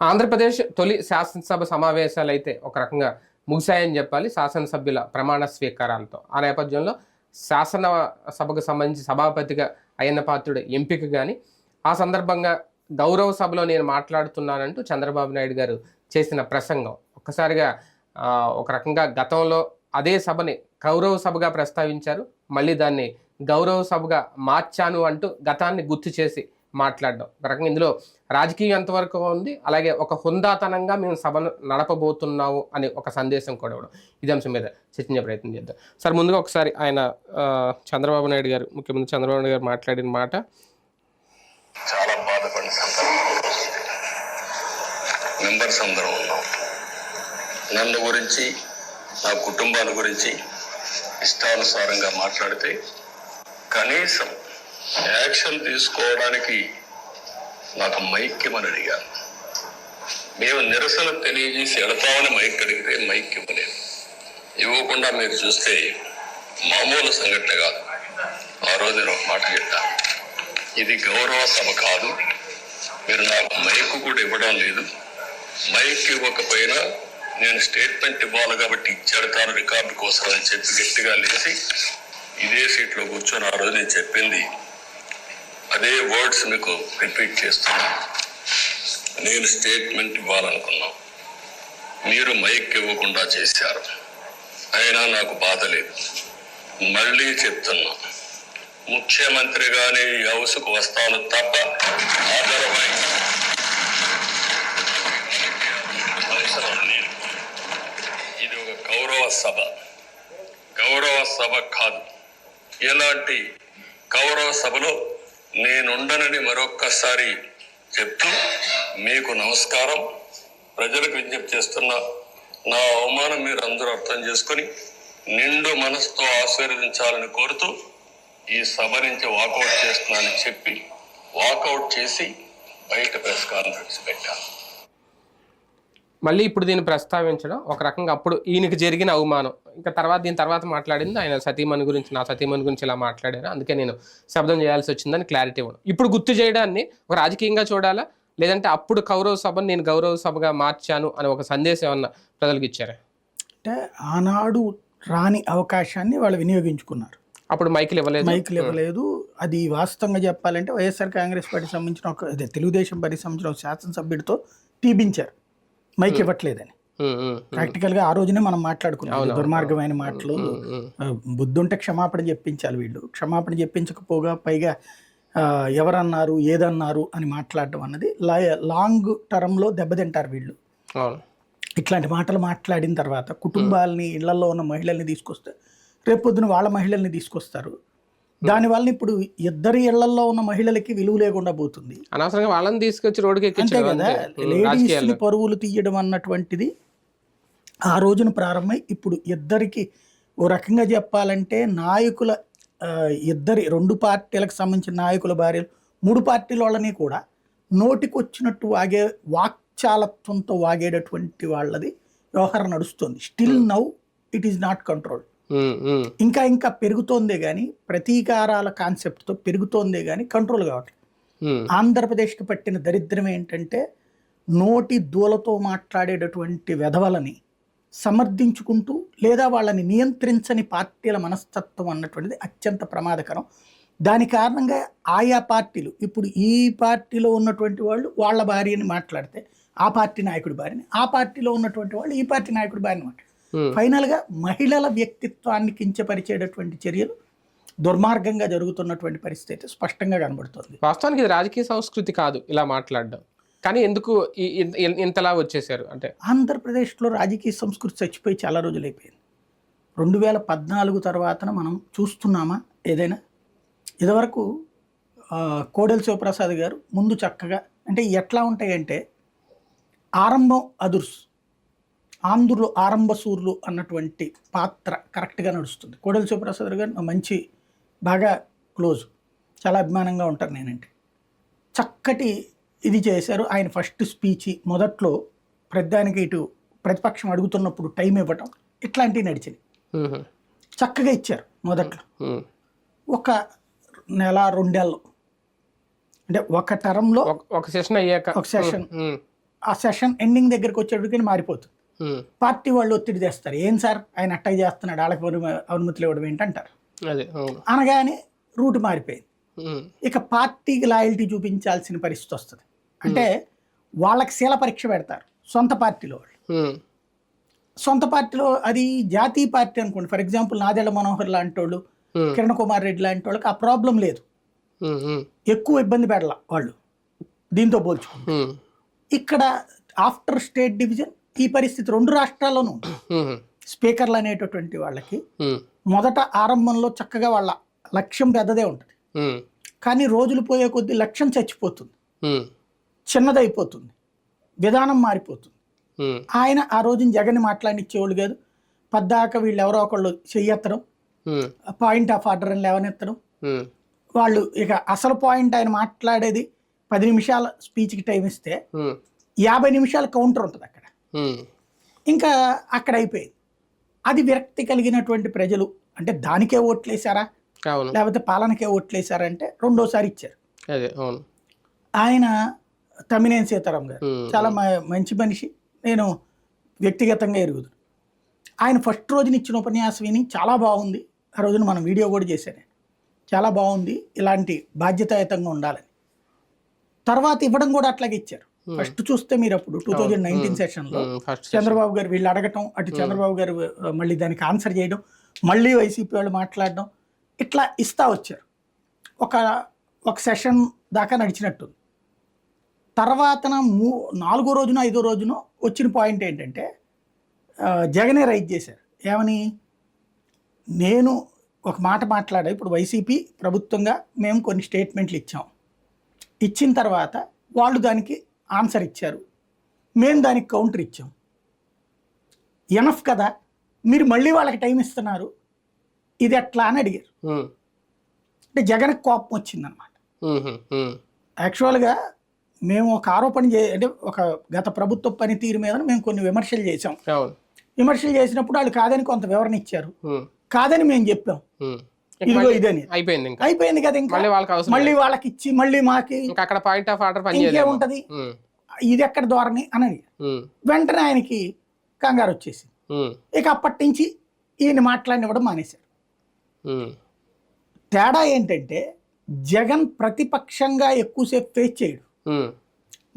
ఆంధ్రప్రదేశ్ తొలి శాసనసభ సమావేశాలు అయితే ఒక రకంగా ముగిశాయని చెప్పాలి. శాసనసభ్యుల ప్రమాణ స్వీకారాలతో ఆ నేపథ్యంలో శాసన సభకు సంబంధించి సభాపతిగా అయ్యన్నపాత్రుడు ఎంపిక కానీ ఆ సందర్భంగా గౌరవ సభలో నేను మాట్లాడుతున్నానంటూ చంద్రబాబు నాయుడు గారు చేసిన ప్రసంగం ఒక్కసారిగా ఒక రకంగా గతంలో అదే సభని గౌరవ సభగా ప్రస్తావించారు. మళ్ళీ దాన్ని గౌరవ సభగా మార్చాను అంటూ గతాన్ని గుర్తు చేసి మాట్లాడడం ఒక రకంగా ఇందులో రాజకీయం ఎంతవరకు ఉంది, అలాగే ఒక హుందాతనంగా మేము సభను నడపబోతున్నాము అనే ఒక సందేశం కూడా ఇవ్వడం. ఇదే అంశం మీద చర్చించే ప్రయత్నం చేద్దాం. సార్, ముందుగా ఒకసారి ఆయన చంద్రబాబు నాయుడు గారు, ముఖ్యమంత్రి చంద్రబాబు నాయుడు గారు మాట్లాడిన మాట చాలా బాధపడిన మెంబర్స్ అందరం ఉన్నాం. నన్ను గురించి, నా కుటుంబాన్ని గురించి ఇష్టానుసారంగా మాట్లాడితే కనీసం యాక్షన్ తీసుకోవడానికి నాకు మైక్ ఇవ్వమని అడిగాను. మేము నిరసన తెలియజేసి ఎడతామని మైక్ అడిగితే మైక్ ఇవ్వలేదు. ఇవ్వకుండా మీరు చూస్తే మామూలు సంఘటన కాదు. ఆ రోజు నేను ఒక మాట చెప్పాను, ఇది గౌరవ సభ కాదు, మీరు నాకు మైక్ కూడా ఇవ్వడం లేదు. మైక్ ఇవ్వకపోయినా నేను స్టేట్మెంట్ ఇవ్వాలి కాబట్టి ఇచ్చేడతాను రికార్డు కోసం అని చెప్పి గట్టిగా లేచి ఇదే సీట్లో కూర్చొని ఆ రోజు నేను చెప్పింది అదే వర్డ్స్ మీకు రిపీట్ చేస్తున్నా. నేను స్టేట్మెంట్ ఇవ్వాలనుకున్నాం, మీరు మైక్ ఇవ్వకుండా చేశారు. అయినా నాకు బాధ లేదు. మళ్ళీ చెప్తున్నా, ముఖ్యమంత్రిగానే ఈ హౌస్కు వస్తాను తప్ప ఇది ఒక గౌరవ సభ, గౌరవ సభ కాదు. ఇలాంటి గౌరవ సభలో నేనుండనని మరొక్కసారి చెప్తూ మీకు నమస్కారం. ప్రజలకు విజ్ఞప్తి చేస్తున్నా, నా అవమానం మీరు అందరూ అర్థం చేసుకొని నిండు మనసుతో ఆశీర్వదించాలని కోరుతూ ఈ సభ నుంచి వాకౌట్ చేస్తున్నానని చెప్పి వాకౌట్ చేసి బయట ప్రెస్ కాన్ఫరెన్స్ పెట్టాను. మళ్ళీ ఇప్పుడు దీన్ని ప్రస్తావించడం ఒక రకంగా అప్పుడు ఈయనకి జరిగిన అవమానం. ఇంకా దీని తర్వాత మాట్లాడింది ఆయన సతీమణి గురించి, నా సతీమణి గురించి ఇలా మాట్లాడారు, అందుకే నేను శబ్దం చేయాల్సి వచ్చిందని క్లారిటీ ఇవ్వడం. ఇప్పుడు గుర్తు చేయడాన్ని ఒక రాజకీయంగా చూడాలా, లేదంటే అప్పుడు గౌరవ సభను నేను గౌరవ సభగా మార్చాను అని ఒక సందేశం ఏమన్నా ప్రజలకు ఇచ్చారా? అంటే ఆనాడు రాని అవకాశాన్ని వాళ్ళు వినియోగించుకున్నారు. అప్పుడు మైకులు ఇవ్వలేదు. అది వాస్తవంగా చెప్పాలంటే వైఎస్ఆర్ కాంగ్రెస్ పార్టీ సంబంధించిన ఒక తెలుగుదేశం పార్టీ సంబంధించిన ఒక శాసనసభ్యుడితో తీపించారు మైక్ ఇవ్వట్లేదని. ప్రాక్టికల్ గా ఆ రోజునే మనం మాట్లాడుకున్నాం దుర్మార్గమైన మాటలు. బుద్ధుంటే క్షమాపణ చెప్పించాలి. వీళ్ళు క్షమాపణ చెప్పించకపోగా పైగా ఎవరన్నారు ఏదన్నారు అని మాట్లాడడం అన్నది లాంగ్ టర్మ్ లో దెబ్బతింటారు వీళ్ళు. ఇట్లాంటి మాటలు మాట్లాడిన తర్వాత కుటుంబాలని, ఇళ్లలో ఉన్న మహిళల్ని తీసుకొస్తే రేపొద్దున వాళ్ళ మహిళల్ని తీసుకొస్తారు. దానివల్ల ఇప్పుడు ఇద్దరి ఇళ్లలో ఉన్న మహిళలకి విలువ లేకుండా పోతుంది. అనవసరంగా వాళ్ళని తీసుకొచ్చి రోడ్డుకి అంతే కదా, లేడీస్ని పరువులు తీయడం అన్నటువంటిది ఆ రోజున ప్రారంభమై ఇప్పుడు ఇద్దరికి ఓ రకంగా చెప్పాలంటే నాయకుల రెండు పార్టీలకు సంబంధించిన నాయకుల భార్యలు 3 పార్టీల వాళ్ళని కూడా నోటికి వచ్చినట్టు వాక్చాలత్వంతో వాగేటటువంటి వాళ్ళది వ్యవహారం నడుస్తుంది. Still now it is not controlled. ఇంకా పెరుగుతోందే కానీ, ప్రతీకారాల కాన్సెప్ట్తో పెరుగుతోందే కానీ కంట్రోల్ కావట్లేదు. ఆంధ్రప్రదేశ్కి పట్టిన దరిద్రం ఏంటంటే నోటి దూలతో మాట్లాడేటటువంటి వెధవలని సమర్థించుకుంటూ లేదా వాళ్ళని నియంత్రించని పార్టీల మనస్తత్వం అన్నటువంటిది అత్యంత ప్రమాదకరం. దాని కారణంగా ఆయా పార్టీలు ఇప్పుడు ఈ పార్టీలో ఉన్నటువంటి వాళ్ళు వాళ్ళ భార్యని మాట్లాడితే ఆ పార్టీ నాయకుడి భార్యని, ఆ పార్టీలో ఉన్నటువంటి వాళ్ళు ఈ పార్టీ నాయకుడి భార్యని మాట్లాడారు. ఫైనల్ గా మహిళల వ్యక్తిత్వాన్ని కించపరిచేటటువంటి చర్యలు దుర్మార్గంగా జరుగుతున్నటువంటి పరిస్థితి స్పష్టంగా కనబడుతుంది. వాస్తవానికి ఇది రాజకీయ సంస్కృతి కాదు ఇలా మాట్లాడడం, కానీ ఎందుకు ఇంతలా వచ్చేసారు అంటే? ఆంధ్రప్రదేశ్లో రాజకీయ సంస్కృతి చచ్చిపోయి చాలా రోజులు అయిపోయింది. 2014 తర్వాత మనం చూస్తున్నామా ఏదైనా? ఇదివరకు కోడెల శివప్రసాద్ గారు ముందు చక్కగా అంటే ఎట్లా ఉంటాయంటే ఆరంభం అదుర్స్, ఆంధ్రులు ఆరంభసూర్లు అన్నటువంటి పాత్ర కరెక్ట్గా నడుస్తుంది. కోడెల శివప్రసాద్ గారు మంచి బాగా క్లోజ్, చాలా అభిమానంగా ఉంటారు నేనంటే. చక్కటి ఇది చేశారు. ఆయన ఫస్ట్ స్పీచ్ మొదట్లో ప్రధానికి ఇటు ప్రతిపక్షం అడుగుతున్నప్పుడు టైం ఇవ్వటం ఇట్లాంటివి నడిచింది. చక్కగా ఇచ్చారు మొదట్లో. ఒక నెల 2 నెలలు అంటే ఒక టర్మ్లో ఒక సెషన్ అయ్యాక ఒక సెషన్ ఆ సెషన్ ఎండింగ్ దగ్గరికి వచ్చేటికి మారిపోతుంది. పార్టీ వాళ్ళు ఒత్తిడి తెస్తారు, ఏం సార్ ఆయన అట్టగా చేస్తున్నాడు, వాళ్ళకి అనుమతులు ఇవ్వడం ఏంటంటారు. అనగానే రూట్ మారిపోయింది. ఇక పార్టీకి లాయల్టీ చూపించాల్సిన పరిస్థితి వస్తుంది. అంటే వాళ్ళకి శీల పరీక్ష పెడతారు సొంత పార్టీలో వాళ్ళు. సొంత పార్టీలో అది జాతీయ పార్టీ అనుకోండి, ఫర్ ఎగ్జాంపుల్ నాదెళ్ల మనోహర్ లాంటి వాళ్ళు, కిరణ్ కుమార్ రెడ్డి లాంటి వాళ్ళకి ఆ ప్రాబ్లం లేదు, ఎక్కువ ఇబ్బంది పెడలా వాళ్ళు దీంతో పోల్చుకుంటే. ఇక్కడ ఆఫ్టర్ స్టేట్ డివిజన్ ఈ పరిస్థితి 2 రాష్ట్రాల్లోనూ ఉంది. స్పీకర్లు అనేటటువంటి వాళ్ళకి మొదట ఆరంభంలో చక్కగా వాళ్ళ లక్ష్యం పెద్దదే ఉంటుంది, కానీ రోజులు పోయే కొద్దీ లక్ష్యం చచ్చిపోతుంది, చిన్నదైపోతుంది, విధానం మారిపోతుంది. ఆయన ఆ రోజున జగన్ మాట్లాడినిచ్చేవాళ్ళు కాదు, పద్దాక వీళ్ళు ఎవరో ఒకళ్ళు చెయ్యెత్తడం, పాయింట్ ఆఫ్ ఆర్డర్ అని లేవనెత్తడం. వాళ్ళు ఇక అసలు పాయింట్ ఆయన మాట్లాడేది 10 నిమిషాల స్పీచ్కి టైం ఇస్తే 50 నిమిషాల కౌంటర్ ఉంటుంది అక్కడ. ఇంకా అక్కడ అయిపోయింది. అది విరక్తి కలిగినటువంటి ప్రజలు అంటే దానికే ఓట్లేసారా లేకపోతే పాలనకే ఓట్లేసారా అంటే రెండోసారి ఇచ్చారు. ఆయన తమ్మినేని సీతారాం గారు చాలా మంచి మనిషి, నేను వ్యక్తిగతంగా ఎరుగుదు. ఆయన ఫస్ట్ రోజున ఇచ్చిన ఉపన్యాసం విని చాలా బాగుంది, ఆ రోజున మనం వీడియో కూడా చేశాను, చాలా బాగుంది, ఇలాంటి బాధ్యతాయుతంగా ఉండాలని. తర్వాత ఇవ్వడం కూడా అట్లాగే ఇచ్చారు. ఫస్ట్ చూస్తే మీరు అప్పుడు 2019 సెషన్లో చంద్రబాబు గారు వీళ్ళు అడగటం, అటు చంద్రబాబు గారు మళ్ళీ దానికి ఆన్సర్ చేయడం, మళ్ళీ వైసీపీ వాళ్ళు మాట్లాడడం, ఇట్లా ఇస్తా వచ్చారు. ఒక సెషన్ దాకా నడిచినట్టుంది. తర్వాత 4వ రోజున 5వ రోజున వచ్చిన పాయింట్ ఏంటంటే జగనే రైజ్ చేశారు. ఏమని, నేను ఒక మాట మాట్లాడా, ఇప్పుడు వైసీపీ ప్రభుత్వంగా మేము కొన్ని స్టేట్మెంట్లు ఇచ్చాం, ఇచ్చిన తర్వాత వాళ్ళు దానికి ఆన్సర్ ఇచ్చారు, మేము దానికి కౌంటర్ ఇచ్చాం, ఎనఫ్ కదా, మీరు మళ్ళీ వాళ్ళకి టైం ఇస్తున్నారు, ఇది ఎట్లా అని అడిగారు. అంటే జగన్కి కోపం వచ్చిందనమాట. యాక్చువల్గా మేము ఒక ఆరోపణ అంటే ఒక గత ప్రభుత్వ పనితీరు మీద మేము కొన్ని విమర్శలు చేసాం. విమర్శలు చేసినప్పుడు వాళ్ళు కాదని కొంత వివరణ ఇచ్చారు, కాదని మేము చెప్పాం, ఇదిగో ఇదని అయిపోయింది కదా. ఇంకా మళ్ళీ వాళ్ళకి ఇచ్చి మళ్ళీ మాకి ఇంకేముంటది, ఇది ఎక్కడ ధోరణి అని వెంటనే ఆయనకి కంగారు వచ్చేసి ఇక అప్పటి నుంచి ఈయన మాట్లాడినివ్వడం మానేశారు. తేడా ఏంటంటే జగన్ ప్రతిపక్షంగా ఎక్కువసేపు ఫేస్ చేయడు,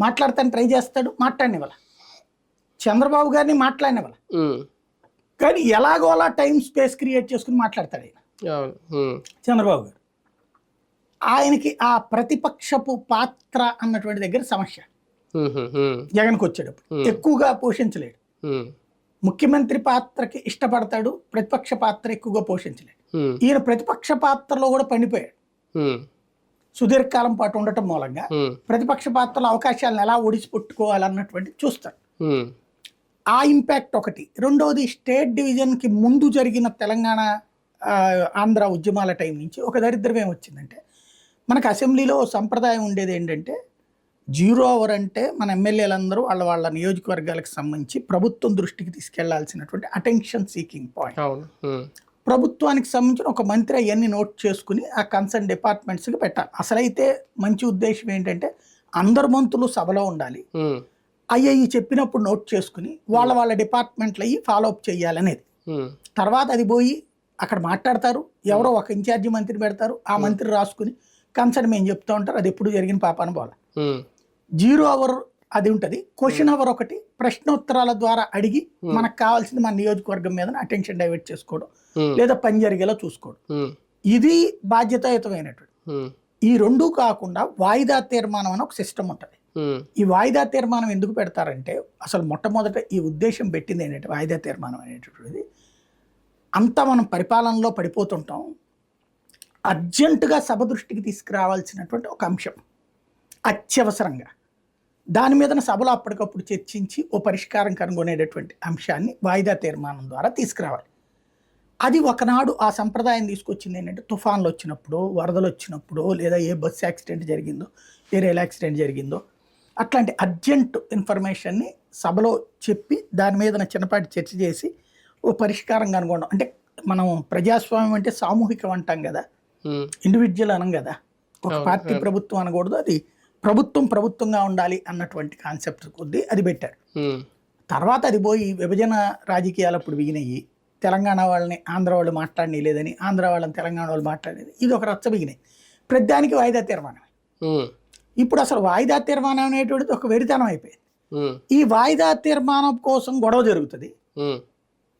మాట్లాడతాను ట్రై చేస్తాడు, మాట్లాడినివ్వాల. చంద్రబాబు గారిని మాట్లాడినివ్వాల, కానీ ఎలాగో అలా టైం స్పేస్ క్రియేట్ చేసుకుని మాట్లాడతాడు ఆయన. చంద్రబాబు గారు ఆయనకి ఆ ప్రతిపక్షపు పాత్ర అన్నటువంటి దగ్గర సమస్య. జగన్కి వచ్చేటప్పుడు ఎక్కువగా పోషించలేడు, ముఖ్యమంత్రి పాత్రకి ఇష్టపడతాడు, ప్రతిపక్ష పాత్ర ఎక్కువగా పోషించలేడు. ఈయన ప్రతిపక్ష పాత్రలో కూడా పండిపోయాడు, సుదీర్ఘకాలం పాటు ఉండటం మూలంగా ప్రతిపక్ష పాత్రలో అవకాశాలను ఎలా ఒడిసిపెట్టుకోవాలన్నటువంటి చూస్తాడు. ఆ ఇంపాక్ట్ ఒకటి. రెండవది, స్టేట్ డివిజన్కి ముందు జరిగిన తెలంగాణ ఆంధ్ర ఉద్యమాల టైం నుంచి ఒక దరిద్రం ఏమొచ్చిందంటే, మనకు అసెంబ్లీలో సంప్రదాయం ఉండేది ఏంటంటే 0 అవర్ అంటే మన ఎమ్మెల్యేలందరూ వాళ్ళ నియోజకవర్గాలకు సంబంధించి ప్రభుత్వం దృష్టికి తీసుకెళ్లాల్సినటువంటి అటెన్షన్ సీకింగ్ పాయింట్. ప్రభుత్వానికి సంబంధించిన ఒక మంత్రి అవన్నీ నోట్ చేసుకుని ఆ కన్సర్న్ డిపార్ట్మెంట్స్కి పెట్టాలి. అసలైతే మంచి ఉద్దేశం ఏంటంటే అందరు మంత్రులు సభలో ఉండాలి, అయ్యి చెప్పినప్పుడు నోట్ చేసుకుని వాళ్ళ డిపార్ట్మెంట్లు అయ్యి ఫాలో అప్ చేయాలనేది. తర్వాత అది పోయి అక్కడ మాట్లాడతారు, ఎవరో ఒక ఇన్ఛార్జి మంత్రి పెడతారు, ఆ మంత్రి రాసుకుని కన్సర్న్ మేము చెప్తా ఉంటారు, అది ఎప్పుడు జరిగిన పాపాన పోల. 0 అవర్ అది ఉంటుంది, క్వశ్చన్ అవర్ ఒకటి, ప్రశ్నోత్తరాల ద్వారా అడిగి మనకు కావాల్సింది మన నియోజకవర్గం మీద అటెన్షన్ డైవర్ట్ చేసుకోవడం లేదా పని జరిగేలా చూసుకోవడం, ఇది బాధ్యతాయుతమైనటువంటి. ఈ రెండూ కాకుండా వాయిదా తీర్మానం అని ఒక సిస్టమ్ ఉంటుంది. ఈ వాయిదా తీర్మానం ఎందుకు పెడతారంటే, అసలు మొట్టమొదట ఈ ఉద్దేశం పెట్టింది ఏంటంటే, వాయిదా తీర్మానం అనేటటువంటిది అంతా మనం పరిపాలనలో పడిపోతుంటాం, అర్జెంటుగా సభ దృష్టికి తీసుకురావాల్సినటువంటి ఒక అంశం అత్యవసరంగా, దాని మీద సభలో అప్పటికప్పుడు చర్చించి ఓ పరిష్కారం కనుగొనేటటువంటి అంశాన్ని వాయిదా తీర్మానం ద్వారా తీసుకురావాలి. అది ఒకనాడు ఆ సంప్రదాయం తీసుకొచ్చింది ఏంటంటే, తుఫాన్లు వచ్చినప్పుడు, వరదలు వచ్చినప్పుడు, లేదా ఏ బస్సు యాక్సిడెంట్ జరిగిందో, ఏ రైలు యాక్సిడెంట్ జరిగిందో, అట్లాంటి అర్జెంట్ ఇన్ఫర్మేషన్ని సభలో చెప్పి దాని మీద చిన్నపాటి చర్చ చేసి ఓ పరిష్కారం కనుగొనడం. అంటే మనం ప్రజాస్వామ్యం అంటే సామూహికం అంటాం కదా, ఇండివిజువల్ అనం కదా, ఒక పార్టీ ప్రభుత్వం అనకూడదు, అది ప్రభుత్వంగా ఉండాలి అన్నటువంటి కాన్సెప్ట్ కొద్దీ అది పెట్టారు. ఉమ్, తర్వాత అది పోయి విభజన రాజకీయాలు అప్పుడు బిగినాయి. తెలంగాణ వాళ్ళని ఆంధ్ర వాళ్ళు మాట్లాడని లేదని, ఆంధ్ర వాళ్ళని తెలంగాణ వాళ్ళు మాట్లాడేది, ఇది ఒక రచ్చ బిగినాయి. ప్రతిదానికి వాయిదా తీర్మానం. ఉమ్, ఇప్పుడు అసలు వాయిదా తీర్మానం అనేటువంటిది ఒక వెరితనం అయిపోయింది. ఉమ్, ఈ వాయిదా తీర్మానం కోసం గొడవ జరుగుతుంది, ఉమ్,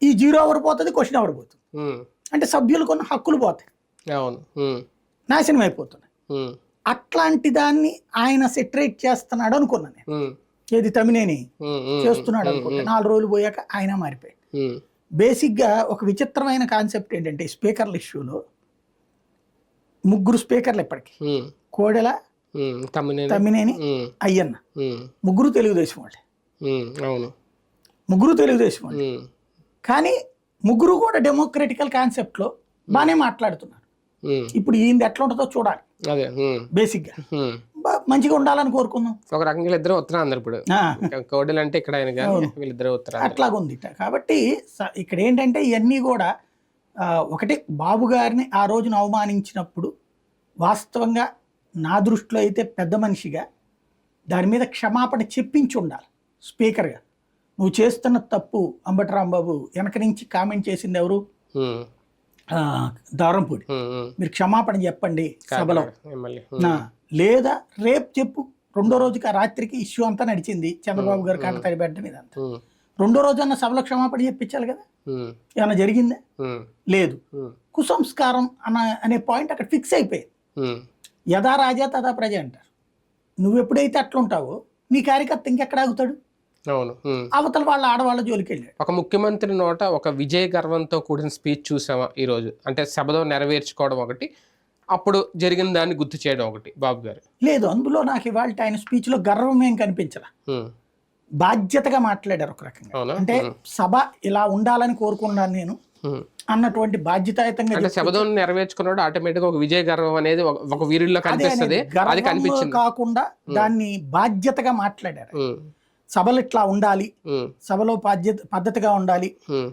ఈ 0 అవర్ పోతుంది, క్వశ్చన్ అవర్ పోతుంది. ఉమ్, అంటే సభ్యులు కొన్ని హక్కులు పోతాయి, అవును. ఉమ్, నాశనం అయిపోతున్నాయి. ఉమ్, అట్లాంటి దాన్ని ఆయన సెటరేట్ చేస్తున్నాడు అనుకున్నాను నేను. ఉమ్, ఏది తమినేని ఉమ్, ఉమ్, చేస్తున్నాడు అనుకుంటే 4 రోజులు పోయాక ఆయన మారిపోయాడు. ఉమ్, బేసిక్గా ఒక విచిత్రమైన కాన్సెప్ట్ ఏంటంటే స్పీకర్ల ఇష్యూలో 3 స్పీకర్లు ఇప్పటికి, ఉమ్, కోడెల, ఉమ్, తమ్మినేని, ఉమ్, అయ్యన్న, ఉమ్, 3 తెలుగుదేశం వాళ్ళే. ఉమ్, అవును. 3 తెలుగుదేశం వాళ్ళే. ఉమ్, కానీ 3 కూడా డెమోక్రటికల్ కాన్సెప్ట్లో బాగానే మాట్లాడుతున్నారు. ఉమ్, ఇప్పుడు ఈయనది ఎట్లా ఉంటుందో చూడాలి. అదే. ఉమ్, బేసిక్గా ఉమ్, మంచిగా ఉండాలని కోరుకుందాం. ఒక రకంగా వీళ్ళిద్దరు ఉత్తరాంధ్ర ఇప్పుడు. ఆ, కోడలు అంటే ఇక్కడ ఆయన కానీ వీళ్ళిద్దరు ఉత్తరాంధ్ర. అట్లాగుంది. కాబట్టి ఇక్కడ ఏంటంటే ఇవన్నీ కూడా ఒకటి, బాబు గారిని ఆ రోజున అవమానించినప్పుడు వాస్తవంగా నా దృష్టిలో అయితే పెద్ద మనిషిగా దాని మీద క్షమాపణ చెప్పించి ఉండాలి స్పీకర్గా. నువ్వు చేస్తున్న తప్పు అంబటి రాంబాబు వెనక నుంచి కామెంట్ చేసింది ఎవరు? ఉమ్, దారంపూడి. ఉమ్, ఉమ్, మీరు క్షమాపణ చెప్పండి సభలో, ఎమ్మెల్యే. లేదా రేపు చెప్పు. 2వ రోజుకి ఆ రాత్రికి ఇష్యూ అంతా నడిచింది, చంద్రబాబు గారు కాట తడిబెట్టడం ఇదంతా. ఉమ్, 2వ రోజు అన్న సభలో క్షమాపణ చెప్పించాలి కదా. ఉమ్, ఏమైనా జరిగిందా? ఉమ్, లేదు. ఉమ్, కుసంస్కారం అనే పాయింట్ అక్కడ ఫిక్స్ అయిపోయింది. ఉమ్, యథా రాజా తథా ప్రజ అంటారు. నువ్వు ఎప్పుడైతే అట్లుంటావో నీ కార్యకర్త ఇంకెక్కడ ఆగుతాడు? అవును. ఉమ్. అవతల వాళ్ళ ఆడవాళ్ళ జోలికి వెళ్ళాడు. ఒక ముఖ్యమంత్రి నోట ఒక విజయ గర్వంతో కూడిన స్పీచ్ చూసామా ఈరోజు? అంటే సభలో నెరవేర్చుకోవడం ఒకటి, అప్పుడు జరిగిన దాన్ని గుర్తు చేయడం ఒకటి బాబు గారు. లేదు, అందులో నాకు ఇవాళ ఆయన స్పీచ్లో గర్వం ఏం కనిపించలా. ఉమ్, బాధ్యతగా మాట్లాడారు ఒక రకంగా. అవునా? అంటే సభ ఇలా ఉండాలని కోరుకున్నాను నేను ఉమ్. అన్నటువంటి బాధ్యతాయుతంగా. అంటే సభలో నెరవేర్చుకున్నాడు ఆటోమేటిక్ గా ఒక విజయ గర్వం అనేది ఒక వీరుల్లో కనిపిస్తుంది. అది కనిపించింది కాకుండా దాన్ని బాధ్యతగా మాట్లాడారు. ఉమ్, సభలు ఇట్లా ఉండాలి, ఉమ్, సభలో పద్ధతిగా ఉండాలి, ఉమ్,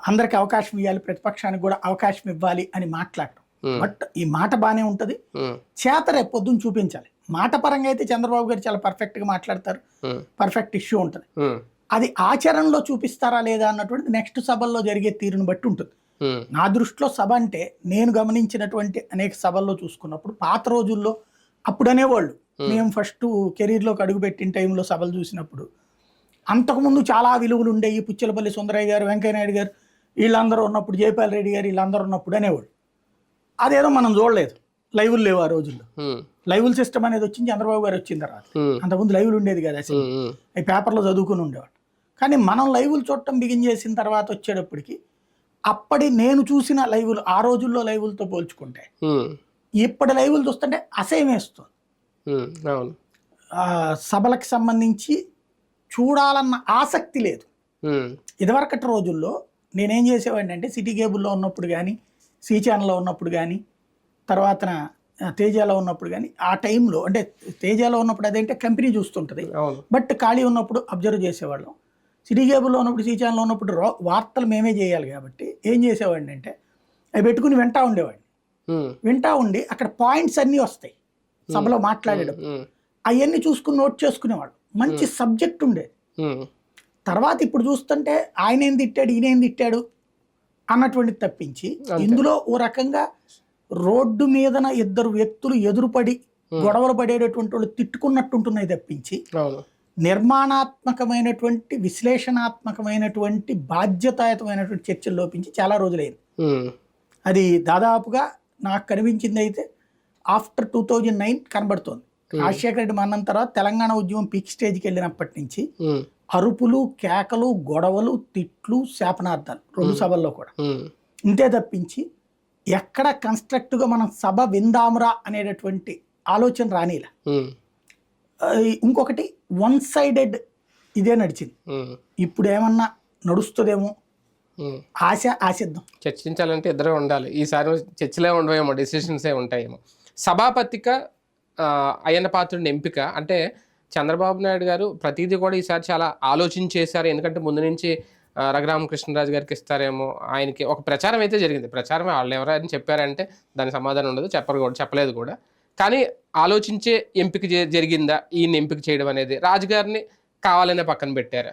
అందరికి అవకాశం ఇవ్వాలి, ప్రతిపక్షానికి కూడా అవకాశం ఇవ్వాలి అని మాట్లాడటం. బట్ ఈ మాట బాగానే ఉంటుంది, ఉమ్, చేత రేపు పొద్దున్న చూపించాలి. మాట పరంగా అయితే చంద్రబాబు గారు చాలా పర్ఫెక్ట్గా మాట్లాడతారు, ఉమ్, పర్ఫెక్ట్ ఇష్యూ ఉంటుంది. ఉమ్, అది ఆచరణలో చూపిస్తారా లేదా అన్నటువంటిది నెక్స్ట్ సభల్లో జరిగే తీరుని బట్టి ఉంటుంది. ఉమ్, నా దృష్టిలో సభ అంటే నేను గమనించినటువంటి అనేక సభల్లో చూసుకున్నప్పుడు పాత రోజుల్లో అప్పుడు అనేవాళ్ళు, మేము ఫస్ట్ కెరీర్లోకి అడుగుపెట్టిన టైంలో సభలు చూసినప్పుడు అంతకుముందు చాలా విలువలు ఉండేవి. పుచ్చలపల్లి సుందరయ్య గారు, వెంకయ్యనాయుడు గారు వీళ్ళందరూ ఉన్నప్పుడు, జయపాల్ రెడ్డి గారు వీళ్ళందరూ ఉన్నప్పుడు అనేవాళ్ళు. అదేదో మనం చూడలేదు, లైవ్లు లేవు ఆ రోజుల్లో. ఉమ్, లైవ్ల సిస్టమ్ అనేది వచ్చింది చంద్రబాబు గారు వచ్చిన తర్వాత. ఉమ్, అంతకుముందు లైవ్లు ఉండేది కదా అసలు, ఉమ్, అవి పేపర్లో చదువుకుని ఉండేవాడు. కానీ మనం లైవ్లు చూడటం బిగిన్ చేసిన తర్వాత వచ్చేటప్పటికి అప్పటి నేను చూసిన లైవ్లు ఆ రోజుల్లో లైవ్లతో పోల్చుకుంటే ఉమ్, ఇప్పటి లైవ్లు చూస్తుంటే అసహ్యం వేస్తుంది. ఉమ్, అవును. సభలకు సంబంధించి చూడాలన్న ఆసక్తి లేదు. ఉమ్, ఇదివరకటి రోజుల్లో నేనేం చేసేవాడిని అంటే సిటీ కేబుల్లో ఉన్నప్పుడు కానీ, సి ఛానల్లో ఉన్నప్పుడు కానీ, తర్వాత తేజాలో ఉన్నప్పుడు కానీ, ఆ టైంలో అంటే తేజాలో ఉన్నప్పుడు అదేంటే కంపెనీ చూస్తుంటుంది, అవును. బట్ ఖాళీ ఉన్నప్పుడు అబ్జర్వ్ చేసేవాళ్ళం. సిటీ కేబుల్లో ఉన్నప్పుడు, సి ఛానల్లో ఉన్నప్పుడు వార్తలు మేమే చేయాలి కాబట్టి ఏం చేసేవాడిని అంటే అవి పెట్టుకుని వింటా ఉండేవాడిని. ఉమ్, వింటా ఉండి అక్కడ పాయింట్స్ అన్నీ వస్తాయి సభలో మాట్లాడేటప్పుడు, ఉమ్, అవన్నీ చూసుకుని నోట్ చేసుకునేవాడు. మంచి సబ్జెక్ట్ ఉండేది. ఉమ్, తర్వాత ఇప్పుడు చూస్తుంటే ఆయన ఏం తిట్టాడు, ఈయన ఏం తిట్టాడు అన్నటువంటిది తప్పించి, ఇందులో ఓ రకంగా రోడ్డు మీదన 2 వ్యక్తులు ఎదురుపడి గొడవలు పడేటటువంటి వాళ్ళు తిట్టుకున్నట్టుంటున్నాయి తప్పించి, అవును. నిర్మాణాత్మకమైనటువంటి, విశ్లేషణాత్మకమైనటువంటి, బాధ్యతాయుతమైనటువంటి చర్చలు లోపించి చాలా రోజులైంది. ఉమ్, అది దాదాపుగా నాకు కనిపించింది అయితే ఆఫ్టర్ 2009 కనబడుతోంది. రాజశేఖర రెడ్డి మరణం తర్వాత తెలంగాణ ఉద్యమం పీక్ స్టేజ్కి వెళ్ళినప్పటి నుంచి ఉమ్, అరుపులు, కేకలు, గొడవలు, తిట్లు, శాపనార్థాలు 2 సభల్లో కూడా. ఉమ్, ఇంతే తప్పించి ఎక్కడ కన్స్ట్రక్ట్గా మనం సభ విందామురా అనేటటువంటి ఆలోచన రానిలా. ఉమ్, ఇంకొకటి వన్ సైడెడ్ ఇదే నడిచింది. ఉమ్, ఇప్పుడు ఏమన్నా నడుస్తుందేమో ఉమ్. ఆశిద్దాం. చర్చించాలంటే ఇద్దరే ఉండాలి. ఈసారి చర్చలే ఉండవేమో, డెసిషన్సే ఉంటాయేమో. సభాపతిగా అయ్యన్న పాత్రుడిని ఎంపిక అంటే చంద్రబాబు నాయుడు గారు ప్రతిదీ కూడా ఈసారి చాలా ఆలోచించేశారు. ఎందుకంటే ముందు నుంచి రఘురామకృష్ణరాజు గారికి ఇస్తారేమో, ఆయనకి ఒక ప్రచారం అయితే జరిగింది. ప్రచారం వాళ్ళు ఎవరైనా చెప్పారంటే దాని సమాధానం ఉండదు, చెప్పలేదు కూడా. కానీ ఆలోచించే ఎంపిక జరిగిందా ఈయన ఎంపిక చేయడం అనేది? రాజుగారిని కావాలనే పక్కన పెట్టారా?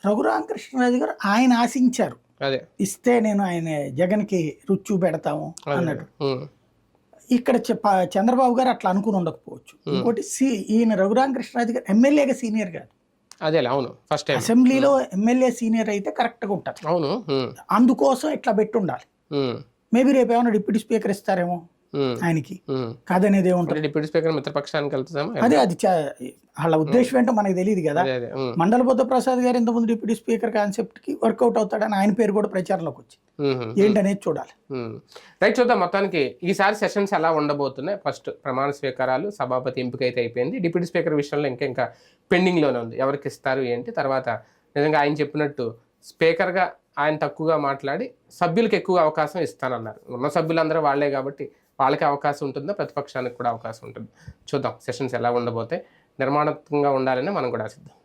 రఘురామకృష్ణరాజు గారు ఆయన ఆశించారు, అదే ఇస్తే నేను ఆయన జగన్కి రుచి పెడతాము అన్నాడు. ఇక్కడ చంద్రబాబు గారు అట్లా అనుకుని ఉండకపోవచ్చు. ఇంకోటి ఈయన రఘురామకృష్ణరాజు గారు ఎమ్మెల్యేగా సీనియర్ కాదు. అదే అవును, ఫస్ట్ టైం అసెంబ్లీలో ఎమ్మెల్యే సీనియర్ అయితే కరెక్ట్గా ఉంటారు. అవును, అందుకోసం ఇట్లా పెట్టి ఉండాలి. మేబీ రేపు ఏమన్నా డిప్యూటీ స్పీకర్ ఇస్తారేమో ఆయనకి, కాదనేది ఏముంటుంది. డిప్యూటీ స్పీకర్ మిత్రపక్షానికి వెళ్తాం. అదే అది వాళ్ళ ఉద్దేశం ఏంటో మనకు తెలియదు కదా. మండల బుద్ధ ప్రసాద్ గారు ఇంతకుముందు డిప్యూటీ స్పీకర్ కాన్సెప్ట్ కి వర్కౌట్ అవుతాడని ఆయన పేరు కూడా ప్రచారంలోకి వచ్చింది. ఏంటనేది చూడాలి. రైట్, చూద్దాం. మొత్తానికి ఈసారి సెషన్స్ ఎలా ఉండబోతున్నాయి? ఫస్ట్ ప్రమాణ స్వీకారాలు, సభాపతి ఎంపిక అయితే అయిపోయింది. డిప్యూటీ స్పీకర్ విషయంలో ఇంకా పెండింగ్ లోనే ఉంది, ఎవరికి ఇస్తారు ఏంటి. తర్వాత నిజంగా ఆయన చెప్పినట్టు స్పీకర్గా ఆయన తక్కువగా మాట్లాడి సభ్యులకు ఎక్కువ అవకాశం ఇస్తానన్నారు. ఉన్న సభ్యులందరూ వాళ్లే కాబట్టి వాళ్ళకి అవకాశం ఉంటుందో, ప్రతిపక్షానికి కూడా అవకాశం ఉంటుంది. చూద్దాం సెషన్స్ ఎలా ఉండబోతే. నిర్మాణాత్మకంగా ఉండాలని మనం కూడా ఆశిద్దాం.